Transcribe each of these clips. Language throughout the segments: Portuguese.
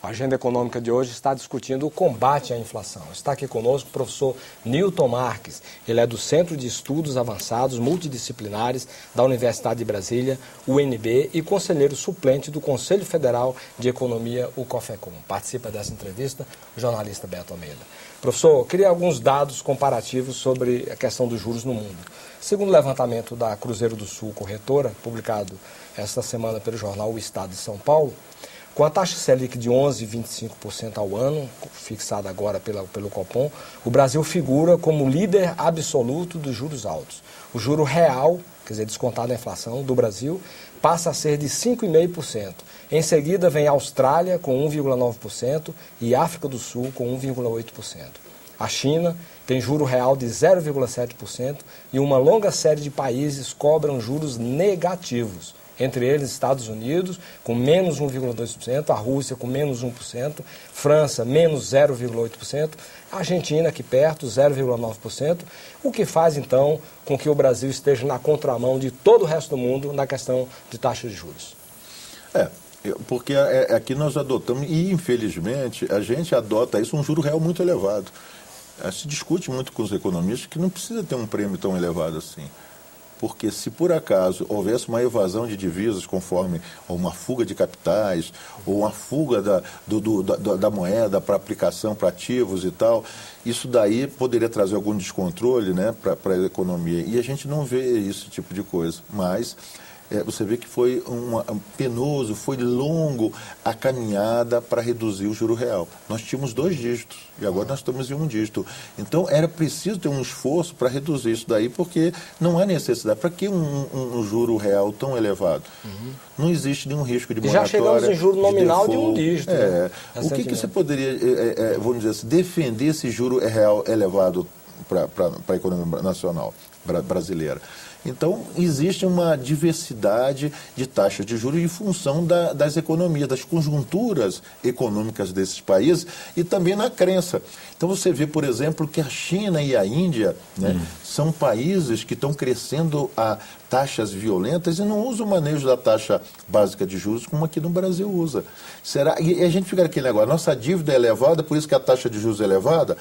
A agenda econômica de hoje está discutindo o combate à inflação. Está aqui conosco o professor Newton Marques. Ele é do Centro de Estudos Avançados Multidisciplinares da Universidade de Brasília, UNB, e conselheiro suplente do Conselho Federal de Economia, o COFECOM. Participa dessa entrevista o jornalista Beto Almeida. Professor, eu queria alguns dados comparativos sobre a questão dos juros no mundo. Segundo o levantamento da Cruzeiro do Sul Corretora, publicado esta semana pelo jornal O Estado de São Paulo, com a taxa Selic de 11,25% ao ano, fixada agora pelo Copom, o Brasil figura como líder absoluto dos juros altos. O juro real, quer dizer, descontado a inflação do Brasil, passa a ser de 5,5%. Em seguida vem a Austrália com 1,9% e África do Sul com 1,8%. A China tem juro real de 0,7% e uma longa série de países cobram juros negativos. Entre eles, Estados Unidos, com menos 1,2%, a Rússia com menos 1%, França, menos 0,8%, a Argentina, aqui perto, 0,9%, o que faz, então, com que o Brasil esteja na contramão de todo o resto do mundo na questão de taxa de juros. Porque aqui nós adotamos, e infelizmente, a gente adota isso, um juro real muito elevado. Se discute muito com os economistas que não precisa ter um prêmio tão elevado assim. Porque se por acaso houvesse uma evasão de divisas conforme uma fuga de capitais ou uma fuga da moeda para aplicação para ativos e tal, isso daí poderia trazer algum descontrole, né, para a economia. E a gente não vê esse tipo de coisa. Mas você vê que foi penoso, foi longo a caminhada para reduzir o juro real. Nós tínhamos 2 dígitos e agora nós estamos em 1 dígito. Então era preciso ter um esforço para reduzir isso daí, porque não há necessidade. Para que um juro real tão elevado? Não existe nenhum risco de moratória. Já chegamos em juro nominal de 1 dígito. O que você poderia, vamos dizer assim, defender esse juro real elevado para a economia nacional brasileira? Então, existe uma diversidade de taxas de juros em função das economias, das conjunturas econômicas desses países e também na crença. Então, você vê, por exemplo, que a China e a Índia, né, são países que estão crescendo a taxas violentas e não usam o manejo da taxa básica de juros como aqui no Brasil usa. E a gente fica naquele negócio, nossa dívida é elevada, por isso que a taxa de juros é elevada.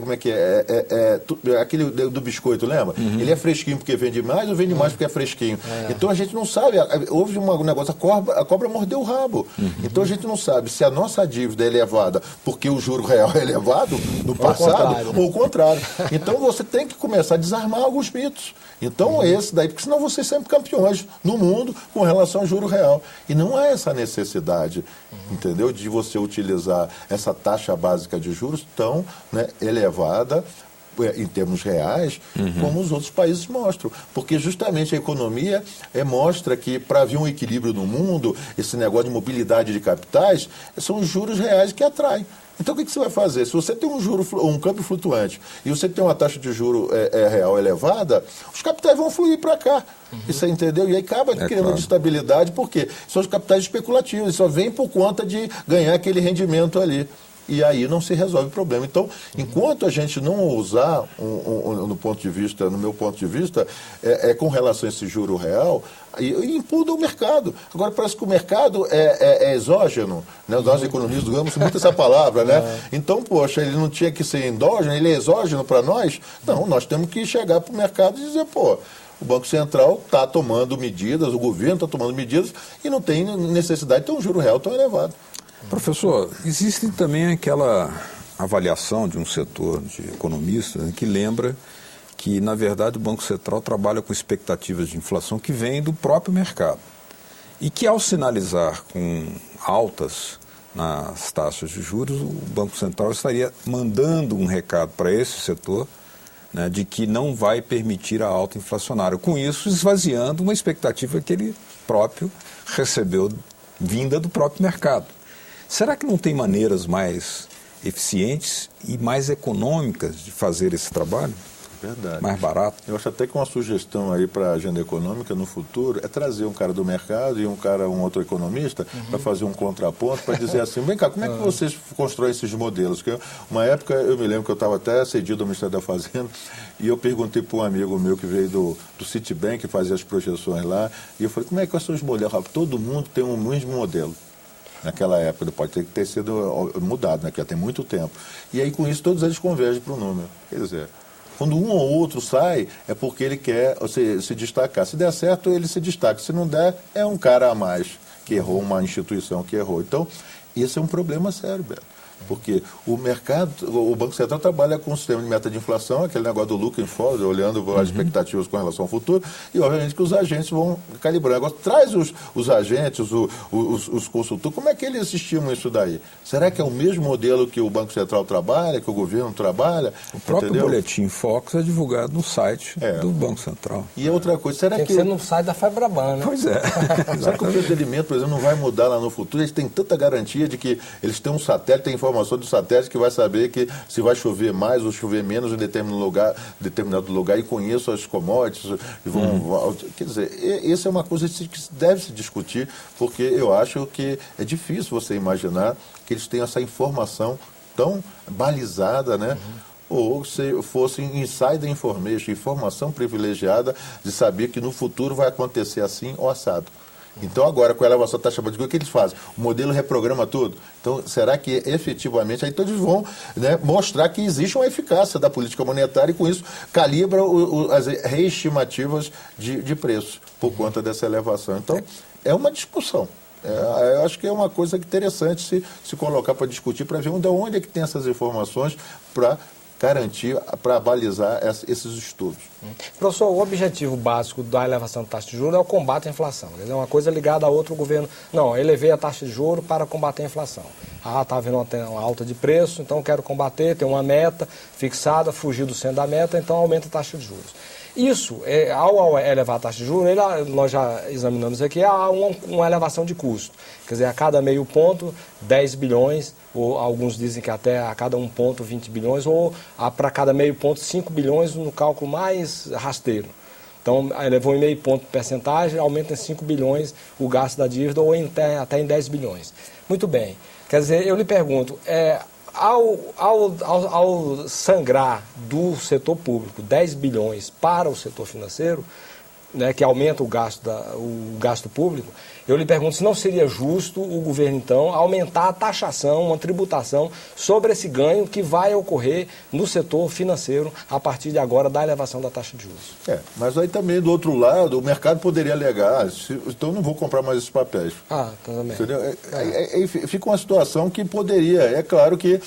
Como é que é? Aquele do biscoito, lembra? Ele é fresquinho porque vende mais ou vende mais porque é fresquinho? Então a gente não sabe, houve um negócio, a cobra mordeu o rabo. Então a gente não sabe se a nossa dívida é elevada porque o juro real é elevado no passado ou o contrário. Então você tem que começar a desarmar alguns mitos. Então esse daí, porque senão vocês sempre campeões no mundo com relação ao juro real. E não há essa necessidade, entendeu, de você utilizar essa taxa básica de juros tão, né, elevada em termos reais, como os outros países mostram. Porque justamente a economia mostra que para haver um equilíbrio no mundo, esse negócio de mobilidade de capitais, são os juros reais que atraem. Então o que você vai fazer? Se você tem um câmbio flutuante e você tem uma taxa de juro real elevada, os capitais vão fluir para cá. Isso, entendeu? E aí acaba criando instabilidade, porque são os capitais especulativos, só vêm por conta de ganhar aquele rendimento ali. E aí não se resolve o problema. Então, enquanto a gente não usar, no meu ponto de vista, com relação a esse juro real, impuda o mercado. Agora parece que o mercado é exógeno, né? Nós economistas usamos muito essa palavra, né? Então, poxa, ele não tinha que ser endógeno, ele é exógeno para nós? Não, nós temos que chegar para o mercado e dizer, o Banco Central está tomando medidas, o governo está tomando medidas e não tem necessidade de ter um juro real tão elevado. Professor, existe também aquela avaliação de um setor de economistas, né, que lembra que, na verdade, o Banco Central trabalha com expectativas de inflação que vêm do próprio mercado. E que, ao sinalizar com altas nas taxas de juros, o Banco Central estaria mandando um recado para esse setor, né, de que não vai permitir a alta inflacionária. Com isso, esvaziando uma expectativa que ele próprio recebeu vinda do próprio mercado. Será que não tem maneiras mais eficientes e mais econômicas de fazer esse trabalho? Verdade. Mais barato? Eu acho até que uma sugestão aí para a agenda econômica no futuro é trazer um cara do mercado e um outro economista para fazer um contraponto, para dizer assim, vem cá, como é que vocês constroem esses modelos? Porque uma época eu me lembro que eu estava até cedido ao Ministério da Fazenda e eu perguntei para um amigo meu que veio do Citibank, que fazia as projeções lá, e eu falei, como é que são os modelos? Todo mundo tem um mesmo modelo. naquela época, pode ter sido mudado, né, que já tem muito tempo. E aí, com isso, todos eles convergem para o número. Quer dizer, quando um ou outro sai, é porque ele quer se destacar. Se der certo, ele se destaca. Se não der, é um cara a mais que errou, uma instituição que errou. Então, esse é um problema sério, Beto. Porque o mercado, o Banco Central trabalha com um sistema de meta de inflação, aquele negócio do looking forward, olhando as expectativas com relação ao futuro, e obviamente que os agentes vão calibrando. Agora, traz os agentes, os consultores, como é que eles estimam isso daí? Será que é o mesmo modelo que o Banco Central trabalha, que o governo trabalha? O próprio boletim Focus é divulgado no site do Banco Central. E outra coisa, será que... Tem que ser no site da Febraban, né? Pois é. Será que o preço do alimento, por exemplo, não vai mudar lá no futuro? Eles têm tanta garantia de que eles têm um satélite, tem informação do satélite que vai saber que se vai chover mais ou chover menos em determinado lugar, e com isso as commodities vão... Quer dizer, essa é uma coisa que deve se discutir, porque eu acho que é difícil você imaginar que eles tenham essa informação tão balizada, né? Ou se fosse insider information, informação privilegiada de saber que no futuro vai acontecer assim ou assado. Então, agora, com a elevação da taxa básica, o que eles fazem? O modelo reprograma tudo. Então, será que efetivamente, aí todos vão, né, mostrar que existe uma eficácia da política monetária e, com isso, calibra as reestimativas de preços por conta dessa elevação. Então, é uma discussão. Eu acho que é uma coisa interessante se colocar para discutir, para ver de onde é que tem essas informações para garantir, para balizar esses estudos. Professor, o objetivo básico da elevação da taxa de juros é o combate à inflação. É uma coisa ligada a outro governo. Não, elevei a taxa de juros para combater a inflação. Está havendo uma alta de preço, então quero combater, tem uma meta fixada, fugir do centro da meta, então aumenta a taxa de juros. Isso, ao elevar a taxa de juros, nós já examinamos aqui, há uma elevação de custo. Quer dizer, a cada meio ponto, 10 bilhões, ou alguns dizem que até a cada um ponto, 20 bilhões, ou para cada meio ponto, 5 bilhões no cálculo mais rasteiro. Então, elevou em meio ponto de percentagem, aumenta em 5 bilhões o gasto da dívida, ou até em 10 bilhões. Muito bem. Quer dizer, eu lhe pergunto, ao sangrar do setor público 10 bilhões para o setor financeiro, né, que aumenta o gasto público, eu lhe pergunto se não seria justo o governo, então, aumentar a taxação, uma tributação sobre esse ganho que vai ocorrer no setor financeiro a partir de agora da elevação da taxa de juros. Mas aí também, do outro lado, o mercado poderia alegar, então não vou comprar mais esses papéis. Também. Entendeu? Fica uma situação que poderia, é claro que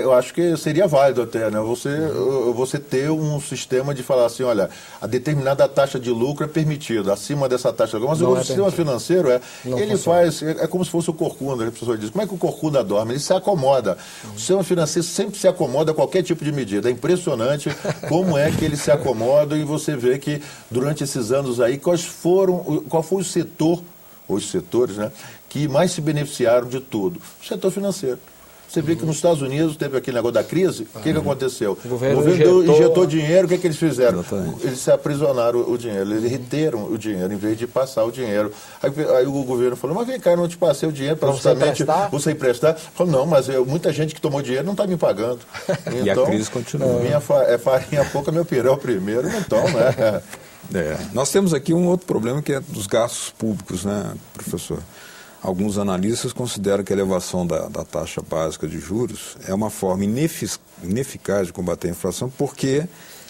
eu acho que seria válido até, né? Você ter um sistema de falar assim, olha, a determinada taxa de lucro é permitida, acima dessa taxa de lucro, mas o sistema financeiro ele faz, é como se fosse o corcunda, a pessoa diz, como é que o corcunda dorme? Ele se acomoda. O sistema financeiro sempre se acomoda a qualquer tipo de medida. É impressionante como é que ele se acomoda, e você vê que durante esses anos aí, qual foi o setor, ou os setores, né, que mais se beneficiaram de tudo? O setor financeiro. Você vê que nos Estados Unidos teve aquele negócio da crise, o que aconteceu? O governo injetou dinheiro, o que eles fizeram? Exatamente. Eles se aprisionaram o dinheiro, eles reteram o dinheiro em vez de passar o dinheiro. Aí o governo falou, mas vem cá, eu não te passei o dinheiro para justamente você emprestar? Falou, não, mas muita gente que tomou dinheiro não está me pagando. Então, e a crise continua. Farinha pouca, meu pirão primeiro, então, né? Nós temos aqui um outro problema que é dos gastos públicos, né, professor? Alguns analistas consideram que a elevação da taxa básica de juros é uma forma ineficaz de combater a inflação, porque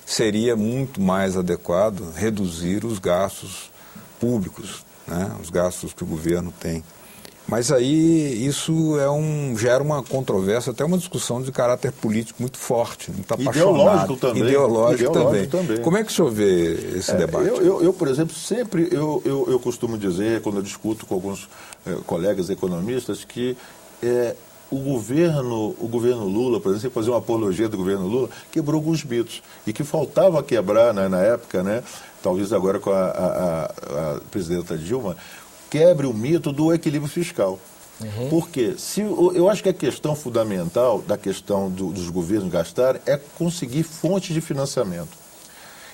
seria muito mais adequado reduzir os gastos públicos, né, os gastos que o governo tem. Mas aí isso gera uma controvérsia, até uma discussão de caráter político muito forte, muito apaixonado. Ideológico também. Como é que o senhor vê esse debate? Eu, por exemplo, sempre eu costumo dizer, quando eu discuto com alguns colegas economistas, que o governo Lula, por exemplo, fazer uma apologia do governo Lula, quebrou alguns mitos. E que faltava quebrar, né, na época, né, talvez agora com a presidenta Dilma, quebre o mito do equilíbrio fiscal. Por quê? Eu acho que a questão fundamental da questão dos governos gastarem é conseguir fontes de financiamento.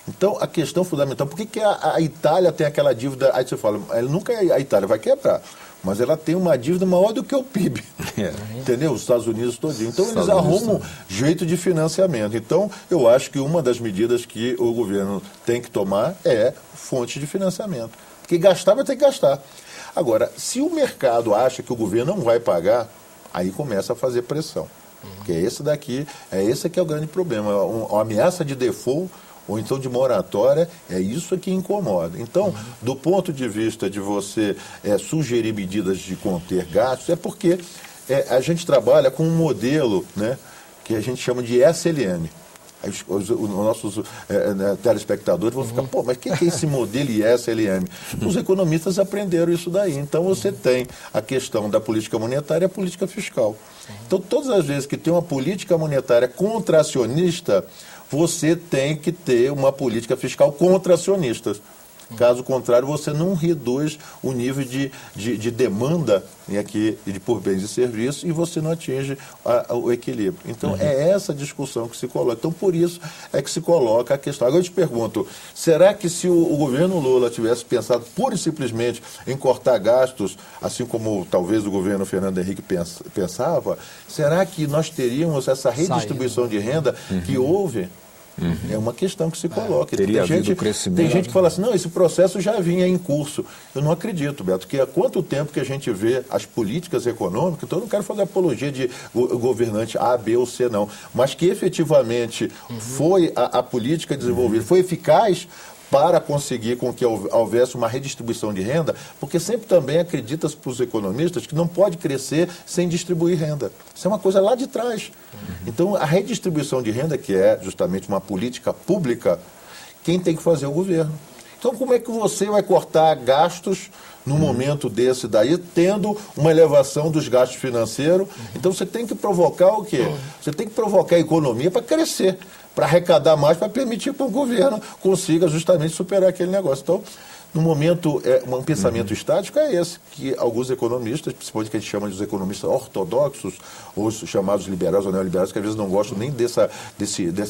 Então, a questão fundamental, por que a Itália tem aquela dívida? Aí você fala, nunca a Itália vai quebrar, mas ela tem uma dívida maior do que o PIB. Entendeu? Os Estados Unidos todinho. Então, eles arrumam jeito de financiamento. Então, eu acho que uma das medidas que o governo tem que tomar é fonte de financiamento. Porque gastar vai ter que gastar. Agora, se o mercado acha que o governo não vai pagar, aí começa a fazer pressão. Porque esse que é o grande problema. Uma ameaça de default ou então de moratória, é isso que incomoda. Então, do ponto de vista de você sugerir medidas de conter gastos, é porque a gente trabalha com um modelo, né, que a gente chama de SLM. Os nossos telespectadores vão ficar, pô, mas o que é esse modelo SLM? Os economistas aprenderam isso daí. Então, você tem a questão da política monetária e a política fiscal. Então, todas as vezes que tem uma política monetária contracionista, você tem que ter uma política fiscal contracionista. Caso contrário, você não reduz o nível de demanda por bens e serviços e você não atinge o equilíbrio. Então, é essa discussão que se coloca. Então, por isso é que se coloca a questão. Agora eu te pergunto, será que se o governo Lula tivesse pensado pura e simplesmente em cortar gastos, assim como talvez o governo Fernando Henrique pensava, será que nós teríamos essa redistribuição de renda que houve? É uma questão que se coloca. Teria havido crescimento. Tem gente que fala assim, não, esse processo já vinha em curso. Eu não acredito, Beto, que há quanto tempo que a gente vê as políticas econômicas, então eu não quero fazer apologia de governante A, B ou C, não, mas que efetivamente foi a política desenvolvida, foi eficaz para conseguir com que houvesse uma redistribuição de renda, porque sempre também acredita-se para os economistas que não pode crescer sem distribuir renda. Isso é uma coisa lá de trás. Então, a redistribuição de renda, que é justamente uma política pública, quem tem que fazer é o governo. Então, como é que você vai cortar gastos num momento desse daí, tendo uma elevação dos gastos financeiros? Então, você tem que provocar o quê? Você tem que provocar a economia para crescer, para arrecadar mais, para permitir que o governo consiga justamente superar aquele negócio. Então, no momento, um pensamento estático é esse, que alguns economistas, principalmente que a gente chama de os economistas ortodoxos, ou os chamados liberais ou neoliberais, que às vezes não gostam nem dessa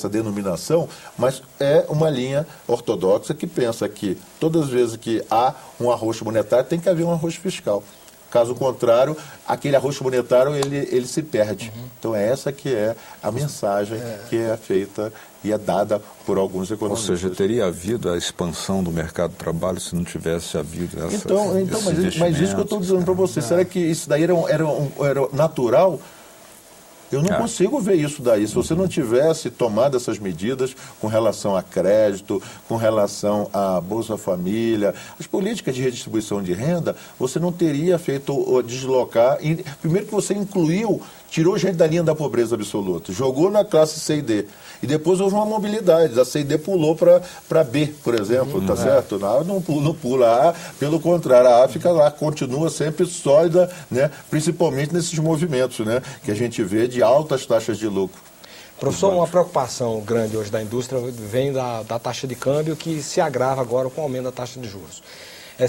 denominação, mas é uma linha ortodoxa que pensa que todas as vezes que há um arroxo monetário, tem que haver um arroxo fiscal. Caso contrário, aquele arroxo monetário ele se perde. Então, essa que é a mensagem que é feita e é dada por alguns economistas. Ou seja, teria havido a expansão do mercado de trabalho se não tivesse havido essa mas isso que eu estou dizendo para você, será que isso daí era natural? Eu não consigo ver isso daí. Se você não tivesse tomado essas medidas com relação a crédito, com relação à Bolsa Família, as políticas de redistribuição de renda, você não teria feito deslocar. Primeiro que você tirou gente da linha da pobreza absoluta, jogou na classe C e D. E depois houve uma mobilidade. A C e D pulou para B, por exemplo, tá certo? A não pula A, pelo contrário, a A fica lá, continua sempre sólida, né? Principalmente nesses movimentos, né? Que a gente vê de altas taxas de lucro. Professor, uma preocupação grande hoje da indústria vem da taxa de câmbio, que se agrava agora com o aumento da taxa de juros.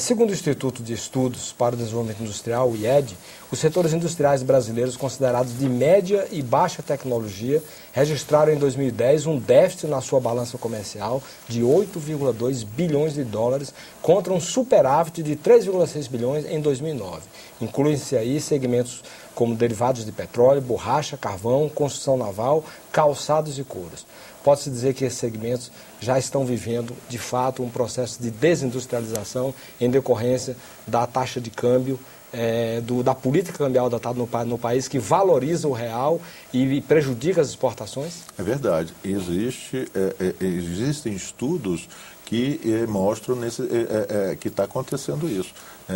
Segundo o Instituto de Estudos para o Desenvolvimento Industrial, o IED, os setores industriais brasileiros considerados de média e baixa tecnologia registraram em 2010 um déficit na sua balança comercial de 8,2 bilhões de dólares contra um superávit de 3,6 bilhões em 2009. Incluem-se aí segmentos como derivados de petróleo, borracha, carvão, construção naval, calçados e couros. Pode-se dizer que esses segmentos já estão vivendo, de fato, um processo de desindustrialização em decorrência da taxa de câmbio, da política cambial adotada no país, que valoriza o real e prejudica as exportações? É verdade. Existem estudos que mostram que está acontecendo isso.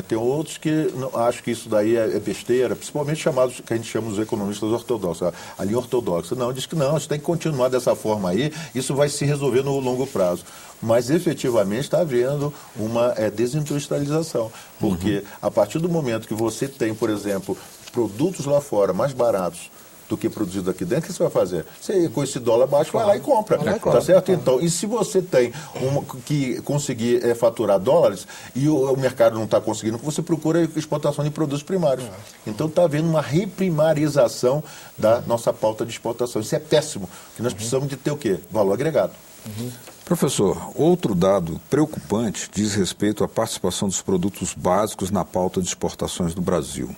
Tem outros que acham que isso daí é besteira, principalmente chamados, que a gente chama os economistas ortodoxos, a linha ortodoxa. Não, diz que não, isso tem que continuar dessa forma aí, isso vai se resolver no longo prazo. Mas, efetivamente, está havendo uma desindustrialização, porque a partir do momento que você tem, por exemplo, produtos lá fora mais baratos do que produzido aqui dentro, o que você vai fazer? Você, com esse dólar baixo, vai lá e compra. Tá certo? Então, e se você tem que conseguir faturar dólares e o mercado não está conseguindo, você procura exportação de produtos primários. Então, está havendo uma reprimarização da nossa pauta de exportação. Isso é péssimo, porque nós precisamos de ter o quê? Valor agregado. Professor, outro dado preocupante diz respeito à participação dos produtos básicos na pauta de exportações do Brasil.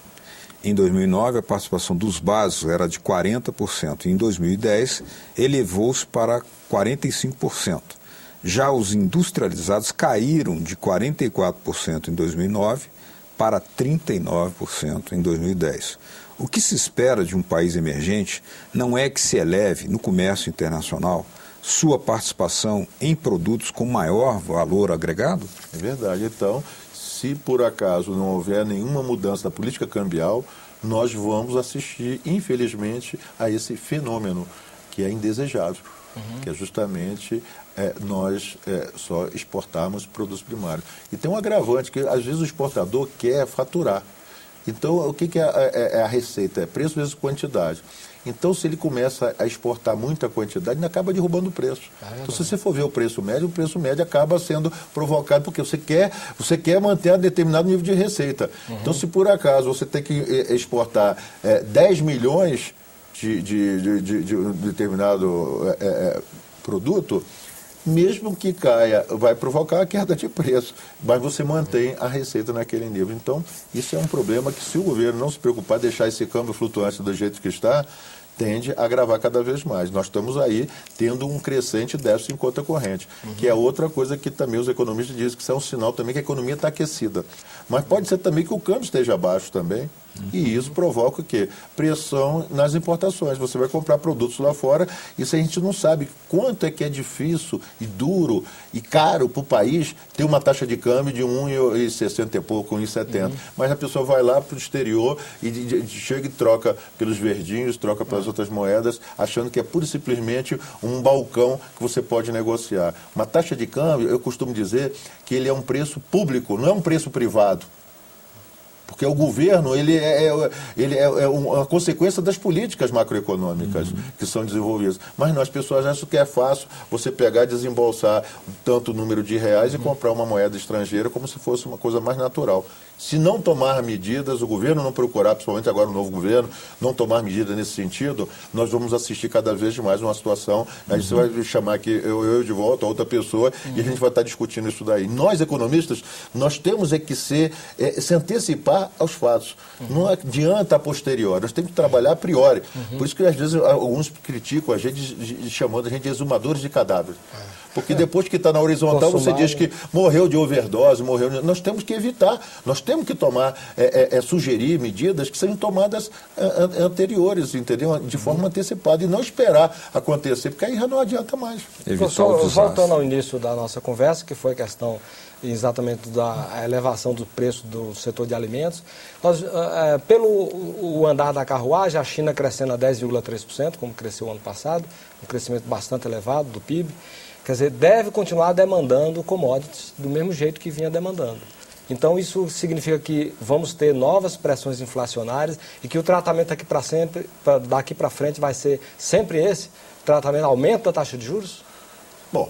Em 2009, a participação dos básicos era de 40%. Em 2010, elevou-se para 45%. Já os industrializados caíram de 44% em 2009 para 39% em 2010. O que se espera de um país emergente não é que se eleve no comércio internacional sua participação em produtos com maior valor agregado? É verdade. Então, se por acaso não houver nenhuma mudança da política cambial, nós vamos assistir, infelizmente, a esse fenômeno que é indesejável, que é justamente nós só exportarmos produtos primários. E tem um agravante, que às vezes o exportador quer faturar. Então, o que é a receita? É preço vezes quantidade. Então, se ele começa a exportar muita quantidade, ele acaba derrubando o preço. Então, se você for ver o preço médio acaba sendo provocado porque você quer manter um determinado nível de receita. Então, se por acaso você tem que exportar 10 milhões de um determinado produto, mesmo que caia, vai provocar a queda de preço, mas você mantém a receita naquele nível. Então, isso é um problema que, se o governo não se preocupar, deixar esse câmbio flutuante do jeito que está, tende a agravar cada vez mais. Nós estamos aí tendo um crescente déficit em conta corrente, que é outra coisa que também os economistas dizem que isso é um sinal também que a economia está aquecida. Mas pode ser também que o câmbio esteja baixo também. E isso provoca o quê? Pressão nas importações. Você vai comprar produtos lá fora e se a gente não sabe quanto é que é difícil e duro e caro para o país ter uma taxa de câmbio de 1,60 e pouco, 1,70. Mas a pessoa vai lá para o exterior e chega e troca pelos verdinhos, troca pelas outras moedas, achando que é pura e simplesmente um balcão que você pode negociar. Uma taxa de câmbio, eu costumo dizer que ele é um preço público, não é um preço privado. Porque o governo ele é uma consequência das políticas macroeconômicas que são desenvolvidas. Mas as pessoas acham que é fácil você pegar e desembolsar tanto número de reais e comprar uma moeda estrangeira como se fosse uma coisa mais natural. Se não tomar medidas, o governo não procurar, principalmente agora o novo governo, não tomar medidas nesse sentido, nós vamos assistir cada vez mais uma situação, a gente vai chamar aqui eu de volta, outra pessoa, e a gente vai estar discutindo isso daí. Nós, economistas, nós temos que se antecipar aos fatos. Não adianta a posteriori, nós temos que trabalhar a priori. Por isso que às vezes alguns criticam a gente, chamando a gente de exumadores de cadáveres. Porque depois que está na horizontal, você diz que morreu de overdose, Nós temos que evitar, nós temos que tomar, sugerir medidas que sejam tomadas anteriores, entendeu? De forma antecipada e não esperar acontecer, porque aí já não adianta mais. Professor, voltando ao início da nossa conversa, que foi a questão exatamente da elevação do preço do setor de alimentos, pelo andar da carruagem, a China crescendo a 10,3%, como cresceu ano passado, um crescimento bastante elevado do PIB. Quer dizer, deve continuar demandando commodities do mesmo jeito que vinha demandando. Então, isso significa que vamos ter novas pressões inflacionárias e que o tratamento daqui para frente vai ser sempre esse, tratamento, aumento da taxa de juros? Bom,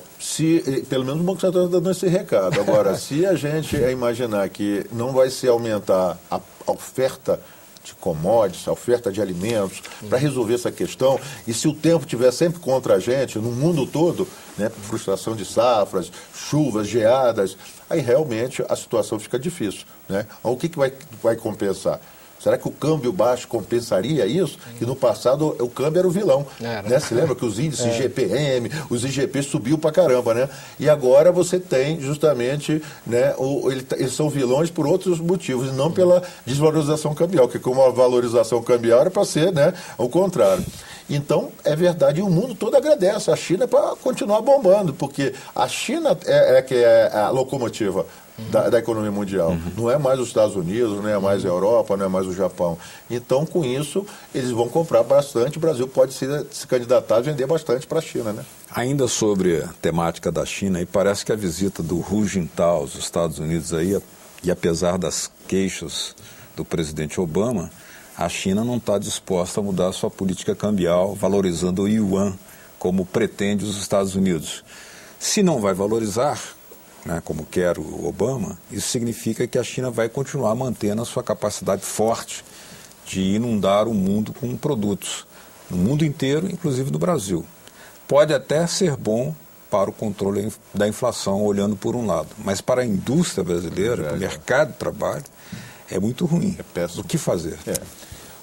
pelo menos o Banco Central está dando esse recado. Agora, se a gente imaginar que não vai se aumentar a oferta de commodities, a oferta de alimentos, para resolver essa questão, e se o tempo estiver sempre contra a gente, no mundo todo, né, frustração de safras, chuvas, geadas, aí realmente a situação fica difícil. Né? O que vai compensar? Será que o câmbio baixo compensaria isso? Que no passado o câmbio era o vilão. Né? Você lembra que os índices IGPM, os IGP subiu pra caramba, né? E agora você tem justamente, né, eles são vilões por outros motivos, e não pela desvalorização cambial, que como a valorização cambial era para ser, né, ao contrário. Então, é verdade, e o mundo todo agradece a China para continuar bombando, porque a China que é a locomotiva da economia mundial. Não é mais os Estados Unidos, não é mais a Europa, não é mais o Japão. Então, com isso, eles vão comprar bastante, o Brasil pode se candidatar a vender bastante para a China, né? Ainda sobre a temática da China, e parece que a visita do Hu Jintao aos Estados Unidos aí, e apesar das queixas do presidente Obama, a China não está disposta a mudar a sua política cambial, valorizando o yuan, como pretende os Estados Unidos. Se não vai valorizar, né, como quer o Obama, isso significa que a China vai continuar mantendo a sua capacidade forte de inundar o mundo com produtos, no mundo inteiro, inclusive no Brasil. Pode até ser bom para o controle da inflação, olhando por um lado, mas para a indústria brasileira, para o mercado de trabalho, é muito ruim. É péssimo. O que fazer?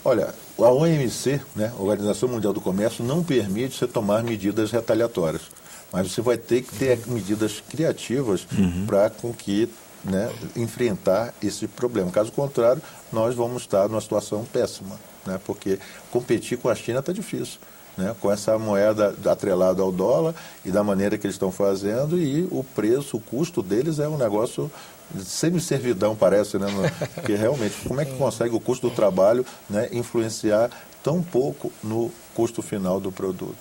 Olha, a OMC, né, a Organização Mundial do Comércio, não permite você tomar medidas retaliatórias. Mas você vai ter que ter medidas criativas para com que, né, enfrentar esse problema. Caso contrário, nós vamos estar numa situação péssima, né, porque competir com a China está difícil, né, com essa moeda atrelada ao dólar e da maneira que eles estão fazendo, e o preço, o custo deles é um negócio semi-servidão, parece, né, porque realmente, como é que consegue o custo do trabalho, né, influenciar tão pouco no custo final do produto?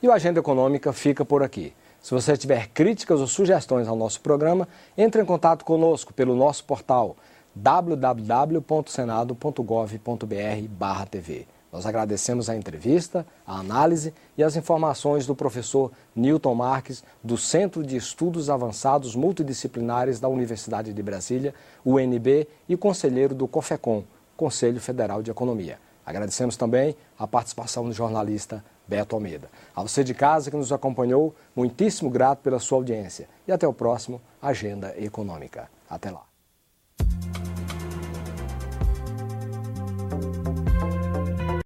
E o Agenda Econômica fica por aqui. Se você tiver críticas ou sugestões ao nosso programa, entre em contato conosco pelo nosso portal www.senado.gov.br/TV. Nós agradecemos a entrevista, a análise e as informações do professor Newton Marques, do Centro de Estudos Avançados Multidisciplinares da Universidade de Brasília, UNB, e conselheiro do COFECOM, Conselho Federal de Economia. Agradecemos também a participação do jornalista Beto Almeida. A você de casa que nos acompanhou, muitíssimo grato pela sua audiência. E até o próximo Agenda Econômica. Até lá.